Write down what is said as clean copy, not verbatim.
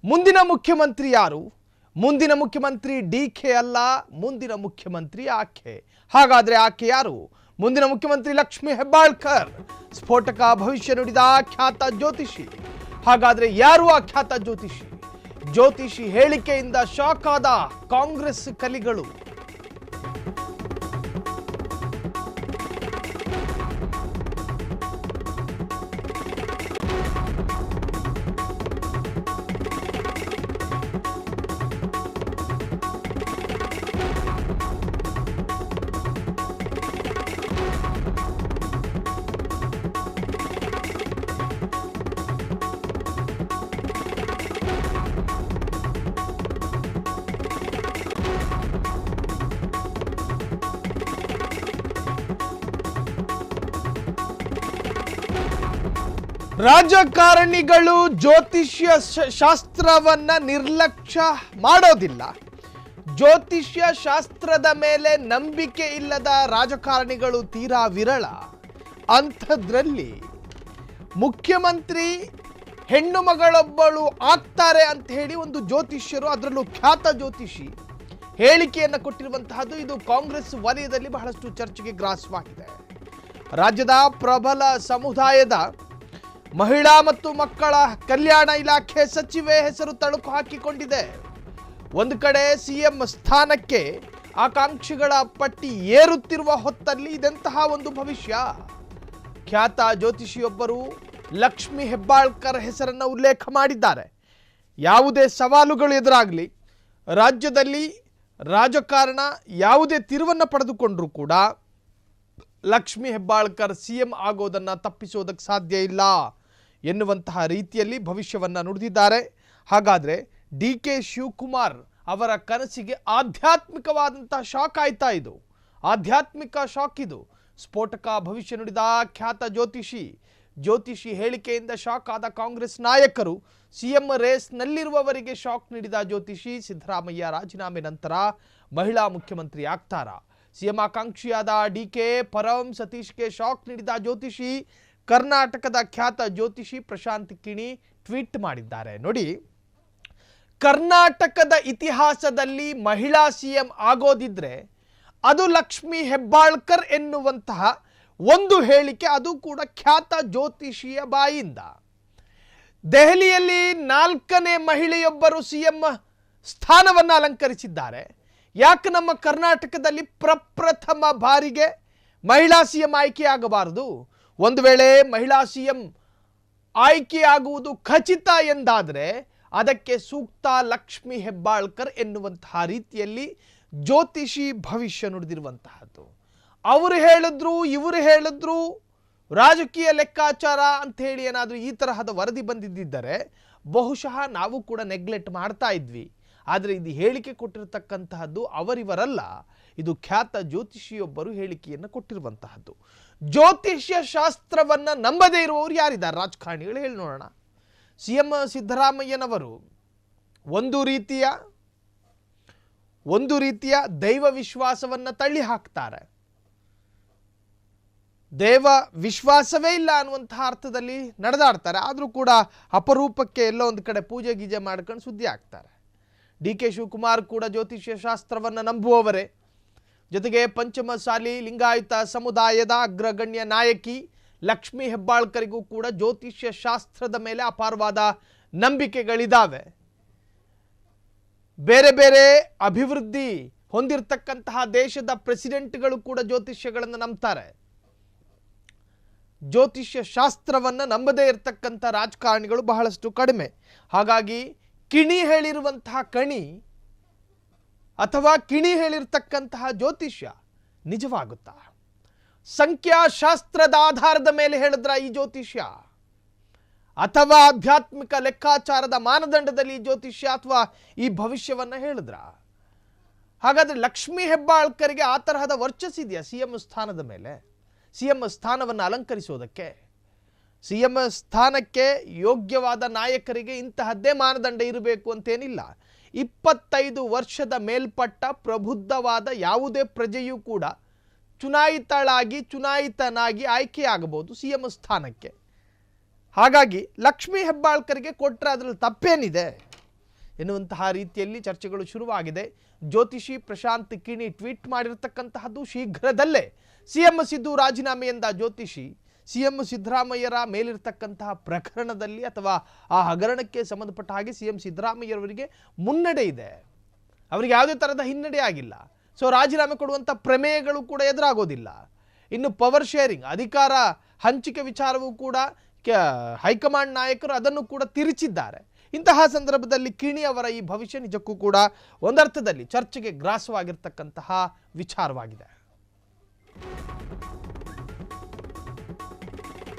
ಮುಂದಿನ ಮುಖ್ಯಮಂತ್ರಿ ಯಾರು? ಮುಂದಿನ ಮುಖ್ಯಮಂತ್ರಿ ಡಿಕೆ ಅಲ್ಲ, ಮುಂದಿನ ಮುಖ್ಯಮಂತ್ರಿ ಆಕೆ. ಹಾಗಾದ್ರೆ ಆಕೆ ಯಾರು? ಮುಂದಿನ ಮುಖ್ಯಮಂತ್ರಿ ಲಕ್ಷ್ಮೀ ಹೆಬ್ಬಾಳ್ಕರ್, ಸ್ಫೋಟಕ ಭವಿಷ್ಯ ನುಡಿದ ಖ್ಯಾತ ಜ್ಯೋತಿಷಿ. ಹಾಗಾದ್ರೆ ಯಾರು ಆ ಖ್ಯಾತ ಜ್ಯೋತಿಷಿ? ಜ್ಯೋತಿಷಿ ಹೇಳಿಕೆಯಿಂದ ಶಾಕ್ ಆದ ಕಾಂಗ್ರೆಸ್ ಕಲಿಗಳು. ರಾಜಕಾರಣಿಗಳು ಜ್ಯೋತಿಷ್ಯ ಶಾಸ್ತ್ರವನ್ನ ನಿರ್ಲಕ್ಷ್ಯ ಮಾಡೋದಿಲ್ಲ. ಜ್ಯೋತಿಷ್ಯ ಶಾಸ್ತ್ರದ ಮೇಲೆ ನಂಬಿಕೆ ಇಲ್ಲದ ರಾಜಕಾರಣಿಗಳು ತೀರಾ ವಿರಳ. ಅಂಥದ್ರಲ್ಲಿ ಮುಖ್ಯಮಂತ್ರಿ ಹೆಣ್ಣು ಮಗಳೊಬ್ಬಳು ಆಗ್ತಾರೆ ಅಂತ ಹೇಳಿ ಒಂದು ಜ್ಯೋತಿಷ್ಯರು, ಅದರಲ್ಲೂ ಖ್ಯಾತ ಜ್ಯೋತಿಷಿ ಹೇಳಿಕೆಯನ್ನು ಕೊಟ್ಟಿರುವಂತಹದ್ದು ಇದು ಕಾಂಗ್ರೆಸ್ ವಲಯದಲ್ಲಿ ಬಹಳಷ್ಟು ಚರ್ಚೆಗೆ ಗ್ರಾಸವಾಗಿದೆ. ರಾಜ್ಯದ ಪ್ರಬಲ ಸಮುದಾಯದ ಮಹಿಳಾ ಮತ್ತು ಮಕ್ಕಳ ಕಲ್ಯಾಣ ಇಲಾಖೆ ಸಚಿವೆ ಹೆಸರು ತಳುಕು ಹಾಕಿಕೊಂಡಿದೆ. ಒಂದು ಕಡೆ ಸಿಎಂ ಸ್ಥಾನಕ್ಕೆ ಆಕಾಂಕ್ಷಿಗಳ ಪಟ್ಟಿ ಏರುತ್ತಿರುವ ಹೊತ್ತಲ್ಲಿ ಇದೆಂತಹ ಒಂದು ಭವಿಷ್ಯ. ಖ್ಯಾತ ಜ್ಯೋತಿಷಿಯೊಬ್ಬರು ಲಕ್ಷ್ಮೀ ಹೆಬ್ಬಾಳ್ಕರ್ ಹೆಸರನ್ನು ಉಲ್ಲೇಖ ಮಾಡಿದ್ದಾರೆ. ಯಾವುದೇ ಸವಾಲುಗಳು ಎದುರಾಗಲಿ, ರಾಜ್ಯದಲ್ಲಿ ರಾಜಕಾರಣ ಯಾವುದೇ ತಿರುವನ್ನು ಪಡೆದುಕೊಂಡರೂ ಕೂಡ ಲಕ್ಷ್ಮೀ ಹೆಬ್ಬಾಳ್ಕರ್ ಸಿಎಂ ಆಗೋದನ್ನು ತಪ್ಪಿಸೋದಕ್ಕೆ ಸಾಧ್ಯ ಇಲ್ಲ ಎನ್ನುವಂತಹ ರೀತಿಯಲ್ಲಿ ಭವಿಷ್ಯವನ್ನು ನುಡಿದಿದ್ದಾರೆ. ಹಾಗಾದರೆ ಡಿಕೆ ಶಿವಕುಮಾರ್ ಅವರ ಕನಸಿಗೆ ಆಧ್ಯಾತ್ಮಿಕವಾದಂತಹ ಶಾಕ್ ಆಯ್ತಾ? ಇದು ಆಧ್ಯಾತ್ಮಿಕ ಶಾಕ್. ಇದು ಸ್ಫೋಟಕ ಭವಿಷ್ಯ ನುಡಿದ ಖ್ಯಾತ ಜ್ಯೋತಿಷಿ ಹೇಳಿಕೆಯಿಂದ ಶಾಕ್ ಆದ ಕಾಂಗ್ರೆಸ್ ನಾಯಕರು. ಸಿಎಂ ರೇಸ್ನಲ್ಲಿರುವವರಿಗೆ ಶಾಕ್ ನೀಡಿದ ಜ್ಯೋತಿಷಿ ಸಿದ್ದರಾಮಯ್ಯ ರಾಜೀನಾಮೆ ನಂತರ ಮಹಿಳಾ ಮುಖ್ಯಮಂತ್ರಿ ಆಗ್ತಾರಾ? ಸಿಎಂ ಆಕಾಂಕ್ಷಿಯಾದ ಡಿಕೆ ಪರಂ ಸತೀಶ್ಗೆ ಶಾಕ್ ನೀಡಿದ ಜ್ಯೋತಿಷಿ ಕರ್ನಾಟಕದ ಖ್ಯಾತ ಜ್ಯೋತಿಷಿ ಪ್ರಶಾಂತ್ ಕಿಣಿ ಟ್ವೀಟ್ ಮಾಡಿದ್ದಾರೆ. ನೋಡಿ, ಕರ್ನಾಟಕದ ಇತಿಹಾಸದಲ್ಲಿ ಮಹಿಳಾ ಸಿಎಂ ಆಗೋದಿದ್ರೆ ಅದು ಲಕ್ಷ್ಮೀ ಹೆಬ್ಬಾಳ್ಕರ್ ಎನ್ನುವಂತಹ ಒಂದು ಹೇಳಿಕೆ, ಅದು ಕೂಡ ಖ್ಯಾತ ಜ್ಯೋತಿಷಿಯ ಬಾಯಿಂದ. ದೆಹಲಿಯಲ್ಲಿ 4ನೇ ಮಹಿಳೆಯೊಬ್ಬರು ಸಿಎಂ ಸ್ಥಾನವನ್ನು ಅಲಂಕರಿಸಿದ್ದಾರೆ. ಯಾಕೆ ನಮ್ಮ ಕರ್ನಾಟಕದಲ್ಲಿ ಪ್ರಪ್ರಥಮ ಬಾರಿಗೆ ಮಹಿಳಾ ಸಿಎಂ ಆಯ್ಕೆಯಾಗಬಾರದು? ಒಂದು ವೇಳೆ ಮಹಿಳಾ ಸಿಎಂ ಆಯ್ಕೆಯಾಗುವುದು ಖಚಿತ ಎಂದಾದರೆ ಅದಕ್ಕೆ ಸೂಕ್ತ ಲಕ್ಷ್ಮೀ ಹೆಬ್ಬಾಳ್ಕರ್ ಎನ್ನುವಂತಹ ರೀತಿಯಲ್ಲಿ ಜ್ಯೋತಿಷಿ ಭವಿಷ್ಯ ನುಡಿದಿರುವಂತಹದ್ದು. ಅವರು ಹೇಳಿದ್ರು, ಇವರು ಹೇಳಿದ್ರು, ರಾಜಕೀಯ ಲೆಕ್ಕಾಚಾರ ಅಂತ ಹೇಳಿ ಏನಾದರೂ ಈ ತರಹದ ವರದಿ ಬಂದಿದ್ದರೆ ಬಹುಶಃ ನಾವು ಕೂಡ ನೆಗ್ಲೆಕ್ಟ್ ಮಾಡ್ತಾ ಇದ್ವಿ. ಆದರೆ ಇದು ಹೇಳಿಕೆ ಕೊಟ್ಟಿರತಕ್ಕಂತಹದ್ದು ಅವರಿವರಲ್ಲ, ಇದು ಖ್ಯಾತ ಜ್ಯೋತಿಷಿಯೊಬ್ಬರು ಹೇಳಿಕೆಯನ್ನು ಕೊಟ್ಟಿರುವಂತಹದ್ದು. ಜ್ಯೋತಿಷ್ಯ ಶಾಸ್ತ್ರವನ್ನು ನಂಬದೇ ಇರುವವರು ಯಾರಿದ್ದಾರೆ ರಾಜಕಾರಣಿಗಳು? ಹೇಳಿ ನೋಡೋಣ. ಸಿಎಂ ಸಿದ್ದರಾಮಯ್ಯನವರು ಒಂದು ರೀತಿಯ ದೈವ ವಿಶ್ವಾಸವನ್ನು ತಳ್ಳಿ ಹಾಕ್ತಾರೆ. ದೈವ ವಿಶ್ವಾಸವೇ ಇಲ್ಲ ಅನ್ನುವಂತಹ ಅರ್ಥದಲ್ಲಿ ನಡೆದಾಡ್ತಾರೆ. ಆದರೂ ಕೂಡ ಅಪರೂಪಕ್ಕೆ ಎಲ್ಲೋ ಒಂದು ಕಡೆ ಪೂಜೆ ಗೀಜೆ ಮಾಡ್ಕೊಂಡು ಸುದ್ದಿ ಆಗ್ತಾರೆ. ಡಿಕೆ ಶಿವಕುಮಾರ್ ಕೂಡ ಜ್ಯೋತಿಷ್ಯ ಶಾಸ್ತ್ರವನ್ನು ನಂಬುವವರೇ. ಜೊತೆಗೆ ಪಂಚಮಸಾಲಿ ಲಿಂಗಾಯತ ಸಮುದಾಯದ ಅಗ್ರಗಣ್ಯ ನಾಯಕಿ ಲಕ್ಷ್ಮೀ ಹೆಬ್ಬಾಳ್ಕರಿಗೂ ಕೂಡ ಜ್ಯೋತಿಷ್ಯ ಶಾಸ್ತ್ರದ ಮೇಲೆ ಅಪಾರವಾದ ನಂಬಿಕೆಗಳಿದ್ದಾವೆ. ಬೇರೆ ಬೇರೆ ಅಭಿವೃದ್ಧಿ ಹೊಂದಿರತಕ್ಕಂತಹ ದೇಶದ ಪ್ರೆಸಿಡೆಂಟ್ಗಳು ಕೂಡ ಜ್ಯೋತಿಷ್ಯಗಳನ್ನು ನಂಬ್ತಾರೆ. ಜ್ಯೋತಿಷ್ಯ ಶಾಸ್ತ್ರವನ್ನು ನಂಬದೇ ಇರತಕ್ಕಂಥ ರಾಜಕಾರಣಿಗಳು ಬಹಳಷ್ಟು ಕಡಿಮೆ. ಹಾಗಾಗಿ ಕಿಣಿ ಹೇಳಿರುವಂತಹ ಕಣಿ ಅಥವಾ ಕಿಣಿ ಹೇಳಿರ್ತಕ್ಕಂತಹ ಜ್ಯೋತಿಷ್ಯ ನಿಜವಾಗುತ್ತಾ? ಸಂಖ್ಯಾಶಾಸ್ತ್ರದ ಆಧಾರದ ಮೇಲೆ ಹೇಳಿದ್ರ ಈ ಜ್ಯೋತಿಷ್ಯ, ಅಥವಾ ಆಧ್ಯಾತ್ಮಿಕ ಲೆಕ್ಕಾಚಾರದ ಮಾನದಂಡದಲ್ಲಿ ಈ ಜ್ಯೋತಿಷ್ಯ ಅಥವಾ ಈ ಭವಿಷ್ಯವನ್ನು ಹೇಳಿದ್ರ? ಹಾಗಾದ್ರೆ ಲಕ್ಷ್ಮೀ ಹೆಬ್ಬಾಳ್ಕರಿಗೆ ಆ ತರಹದ ವರ್ಚಸ್ಸಿದೆಯಾ ಸಿಎಂ ಸ್ಥಾನದ ಮೇಲೆ? ಸಿಎಂ ಸ್ಥಾನವನ್ನು ಅಲಂಕರಿಸೋದಕ್ಕೆ? ಸಿಎಂ ಸ್ಥಾನಕ್ಕೆ ಯೋಗ್ಯವಾದ ನಾಯಕರಿಗೆ ಇಂತಹದ್ದೇ ಮಾನದಂಡ ಇರಬೇಕು ಅಂತೇನಿಲ್ಲ. 25 ವರ್ಷದ ಮೇಲ್ಪಟ್ಟ ಪ್ರಬುದ್ಧವಾದ ಯಾವುದೇ ಪ್ರಜೆಯೂ ಕೂಡ ಚುನಾಯಿತನಾಗಿ ಆಯ್ಕೆಯಾಗಬಹುದು ಸಿಎಂ ಸ್ಥಾನಕ್ಕೆ. ಹಾಗಾಗಿ ಲಕ್ಷ್ಮೀ ಹೆಬ್ಬಾಳ್ಕರಿಗೆ ಕೊಟ್ಟರೆ ಅದರಲ್ಲಿ ತಪ್ಪೇನಿದೆ? ಎನ್ನುವಂತಹ ರೀತಿಯಲ್ಲಿ ಚರ್ಚೆಗಳು ಶುರುವಾಗಿದೆ. ಜ್ಯೋತಿಷಿ ಪ್ರಶಾಂತ್ ಕಿಣಿ ಟ್ವೀಟ್ ಮಾಡಿರ್ತಕ್ಕಂತಹದ್ದು ಶೀಘ್ರದಲ್ಲೇ ಸಿಎಂ ಸಿದ್ದು ರಾಜೀನಾಮೆ ಎಂದ ಜ್ಯೋತಿಷಿ ಸಿಎಂ ಸಿದ್ದರಾಮಯ್ಯರ ಮೇಲಿರ್ತಕ್ಕಂತಹ ಪ್ರಕರಣದಲ್ಲಿ ಅಥವಾ ಆ ಹಗರಣಕ್ಕೆ ಸಂಬಂಧಪಟ್ಟ ಹಾಗೆ ಸಿಎಂ ಸಿದ್ದರಾಮಯ್ಯರವರಿಗೆ ಮುನ್ನಡೆ ಇದೆ, ಅವರಿಗೆ ಯಾವುದೇ ತರಹದ ಹಿನ್ನಡೆ ಆಗಿಲ್ಲ. ಸೊ ರಾಜೀನಾಮೆ ಕೊಡುವಂಥ ಪ್ರಮೇಯಗಳು ಕೂಡ ಎದುರಾಗೋದಿಲ್ಲ. ಇನ್ನು ಪವರ್ ಶೇರಿಂಗ್ ಅಧಿಕಾರ ಹಂಚಿಕೆ ವಿಚಾರವೂ ಕೂಡ ಹೈಕಮಾಂಡ್ ನಾಯಕರು ಅದನ್ನು ಕೂಡ ತಿರುಚಿದ್ದಾರೆ. ಇಂತಹ ಸಂದರ್ಭದಲ್ಲಿ ಕಿಣಿ ಅವರ ಈ ಭವಿಷ್ಯ ನಿಜಕ್ಕೂ ಕೂಡ ಒಂದರ್ಥದಲ್ಲಿ ಚರ್ಚೆಗೆ ಗ್ರಾಸವಾಗಿರ್ತಕ್ಕಂತಹ ವಿಚಾರವಾಗಿದೆ.